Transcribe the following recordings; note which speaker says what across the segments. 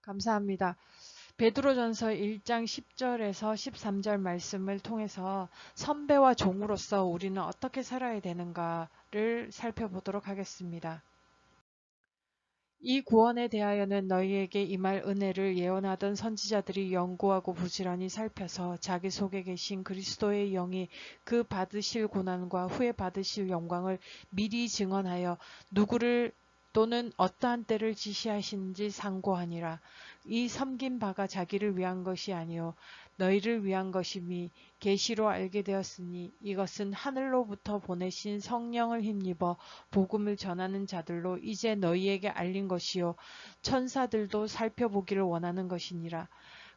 Speaker 1: 감사합니다. 베드로전서 1장 10절에서 13절 말씀을 통해서 선배와 종으로서 우리는 어떻게 살아야 되는가를 살펴보도록 하겠습니다. 이 구원에 대하여는 너희에게 임할 은혜를 예언하던 선지자들이 연구하고 부지런히 살펴서 자기 속에 계신 그리스도의 영이 그 받으실 고난과 후에 받으실 영광을 미리 증언하여 누구를 또는 어떠한 때를 지시하시는지 상고하니라. 이 섬긴 바가 자기를 위한 것이 아니요 너희를 위한 것임이 계시로 알게 되었으니 이것은 하늘로부터 보내신 성령을 힘입어 복음을 전하는 자들로 이제 너희에게 알린 것이요 천사들도 살펴보기를 원하는 것이니라.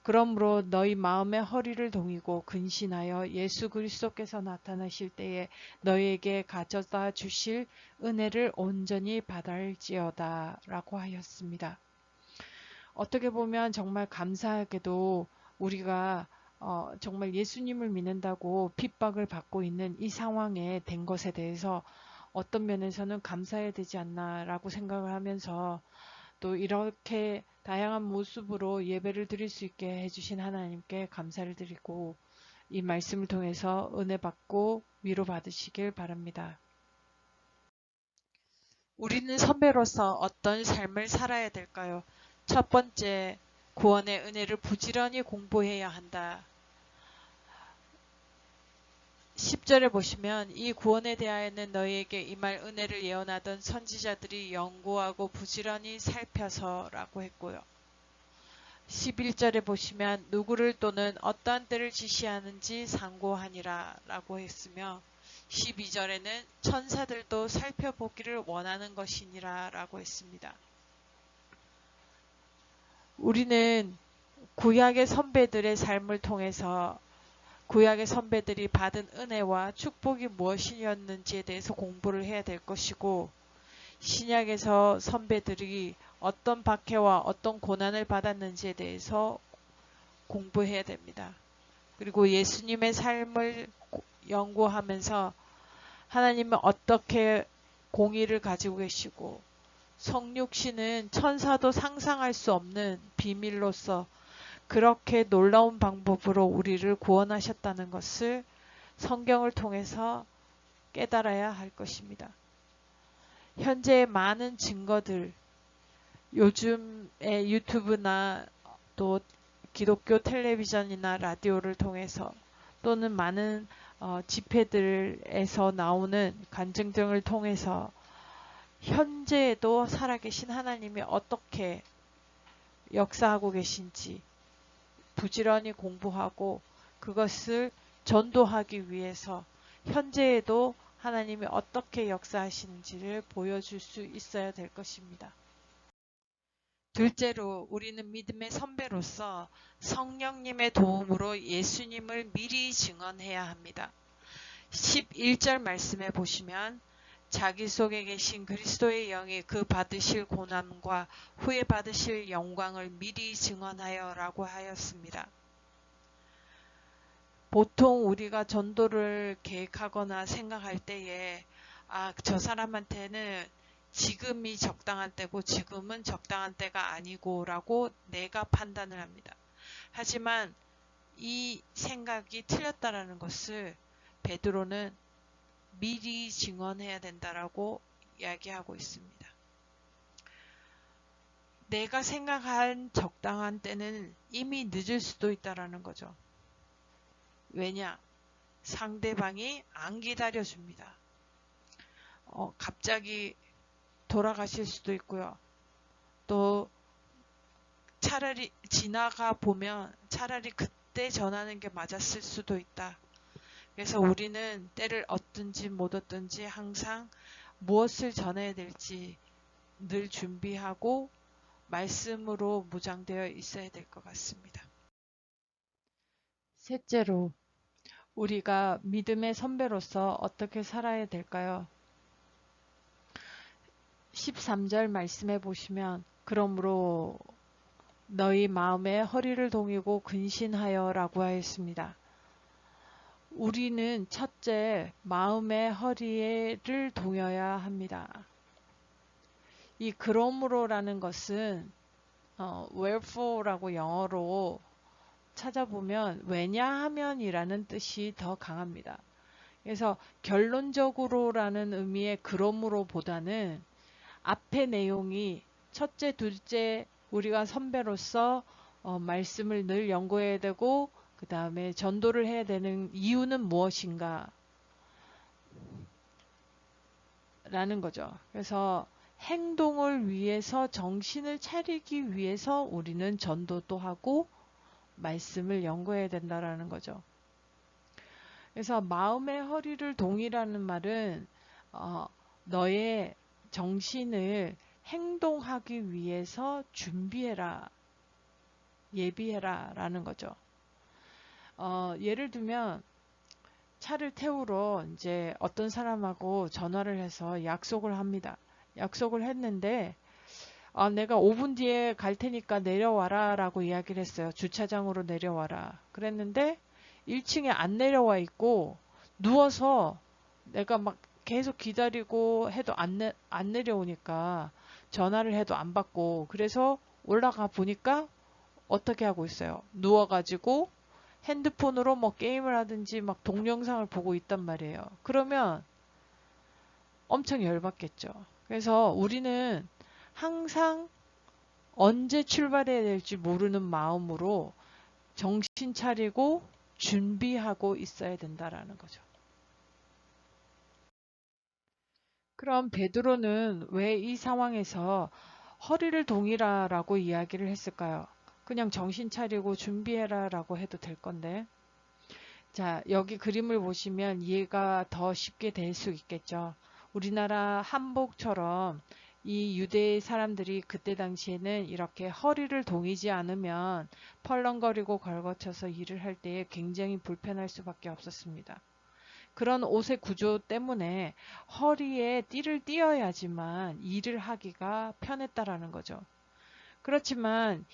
Speaker 1: 그러므로 너희 마음의 허리를 동이고 근신하여 예수 그리스도께서 나타나실 때에 너희에게 가져다 주실 은혜를 온전히 받을지어다 라고 하였습니다. 어떻게 보면 정말 감사하게도 우리가 정말 예수님을 믿는다고 핍박을 받고 있는 이 상황에 된 것에 대해서 어떤 면에서는 감사해야 되지 않나 라고 생각을 하면서 또 이렇게 다양한 모습으로 예배를 드릴 수 있게 해주신 하나님께 감사를 드리고 이 말씀을 통해서 은혜 받고 위로 받으시길 바랍니다. 우리는 선배로서 어떤 삶을 살아야 될까요? 첫 번째, 구원의 은혜를 부지런히 공부해야 한다. 10절에 보시면 이 구원에 대하여는 너희에게 임할 은혜를 예언하던 선지자들이 연구하고 부지런히 살펴서 라고 했고요. 11절에 보시면 누구를 또는 어떠한 때를 지시하는지 상고하니라 라고 했으며 12절에는 천사들도 살펴보기를 원하는 것이니라 라고 했습니다. 우리는 구약의 선배들의 삶을 통해서 구약의 선배들이 받은 은혜와 축복이 무엇이었는지에 대해서 공부를 해야 될 것이고 신약에서 선배들이 어떤 박해와 어떤 고난을 받았는지에 대해서 공부해야 됩니다. 그리고 예수님의 삶을 연구하면서 하나님은 어떻게 공의를 가지고 계시고 성육신은 천사도 상상할 수 없는 비밀로서 그렇게 놀라운 방법으로 우리를 구원하셨다는 것을 성경을 통해서 깨달아야 할 것입니다. 현재의 많은 증거들, 요즘의 유튜브나 또 기독교 텔레비전이나 라디오를 통해서 또는 많은 집회들에서 나오는 간증 등을 통해서 현재에도 살아계신 하나님이 어떻게 역사하고 계신지 부지런히 공부하고 그것을 전도하기 위해서 현재에도 하나님이 어떻게 역사하시는지를 보여줄 수 있어야 될 것입니다. 둘째로 우리는 믿음의 선배로서 성령님의 도움으로 예수님을 미리 증언해야 합니다. 11절 말씀에 보시면 자기 속에 계신 그리스도의 영이 그 받으실 고난과 후에 받으실 영광을 미리 증언하여 라고 하였습니다. 보통 우리가 전도를 계획하거나 생각할 때에 저 사람한테는 지금이 적당한 때고 지금은 적당한 때가 아니고 라고 내가 판단을 합니다. 하지만 이 생각이 틀렸다라는 것을 베드로는 미리 증언해야 된다라고 이야기하고 있습니다. 내가 생각한 적당한 때는 이미 늦을 수도 있다라는 거죠. 왜냐? 상대방이 안 기다려줍니다. 갑자기 돌아가실 수도 있고요. 또 차라리 지나가 보면 차라리 그때 전하는 게 맞았을 수도 있다. 그래서 우리는 때를 얻든지 못 얻든지 항상 무엇을 전해야 될지 늘 준비하고 말씀으로 무장되어 있어야 될 것 같습니다. 셋째로 우리가 믿음의 선배로서 어떻게 살아야 될까요? 13절 말씀해 보시면 그러므로 너희 마음에 허리를 동이고 근신하여 라고 하였습니다. 우리는 첫째 마음의 허리를 동여야 합니다. 이 그러므로라는 것은 wherefore라고 영어로 찾아보면 왜냐하면이라는 뜻이 더 강합니다. 그래서 결론적으로라는 의미의 그러므로보다는 앞의 내용이 첫째, 둘째 우리가 선배로서 말씀을 늘 연구해야 되고 그 다음에 전도를 해야 되는 이유는 무엇인가 라는 거죠. 그래서 행동을 위해서 정신을 차리기 위해서 우리는 전도도 하고 말씀을 연구해야 된다라는 거죠. 그래서 마음의 허리를 동이라는 말은 너의 정신을 행동하기 위해서 준비해라, 예비해라 라는 거죠. 예를 들면 차를 태우러 이제 어떤 사람하고 전화를 해서 약속을 합니다. 약속을 했는데 내가 5분 뒤에 갈 테니까 내려와라 라고 이야기를 했어요. 주차장으로 내려와라. 그랬는데 1층에 안 내려와 있고 누워서 내가 막 계속 기다리고 해도 안 내려오니까 전화를 해도 안 받고 그래서 올라가 보니까 어떻게 하고 있어요? 누워가지고 핸드폰으로 뭐 게임을 하든지 막 동영상을 보고 있단 말이에요. 그러면 엄청 열받겠죠. 그래서 우리는 항상 언제 출발해야 될지 모르는 마음으로 정신 차리고 준비하고 있어야 된다라는 거죠. 그럼 베드로는 왜 이 상황에서 허리를 동이라라고 이야기를 했을까요? 그냥 정신 차리고 준비해라라고 해도 될 건데. 자, 여기 그림을 보시면 이해가 더 쉽게 될 수 있겠죠. 우리나라 한복처럼 이 유대 사람들이 그때 당시에는 이렇게 허리를 동이지 않으면 펄렁거리고 걸거쳐서 일을 할 때에 굉장히 불편할 수밖에 없었습니다. 그런 옷의 구조 때문에 허리에 띠를 띄어야지만 일을 하기가 편했다라는 거죠. 그렇지만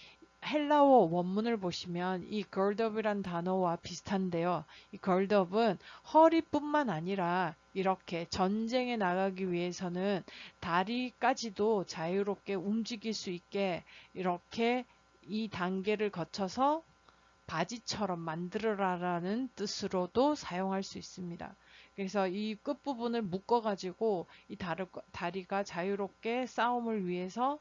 Speaker 1: 헬라어 원문을 보시면 이 girdup이란 단어와 비슷한데요. 이 girdup은 허리뿐만 아니라 이렇게 전쟁에 나가기 위해서는 다리까지도 자유롭게 움직일 수 있게 이렇게 이 단계를 거쳐서 바지처럼 만들어라라는 뜻으로도 사용할 수 있습니다. 그래서 이 끝부분을 묶어가지고 이 다리가 자유롭게 싸움을 위해서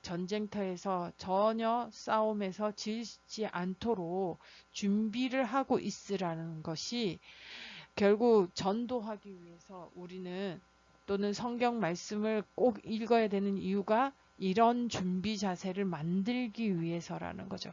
Speaker 1: 전쟁터에서 전혀 싸움에서 지지 않도록 준비를 하고 있으라는 것이 결국 전도하기 위해서 우리는 또는 성경 말씀을 꼭 읽어야 되는 이유가 이런 준비 자세를 만들기 위해서라는 거죠.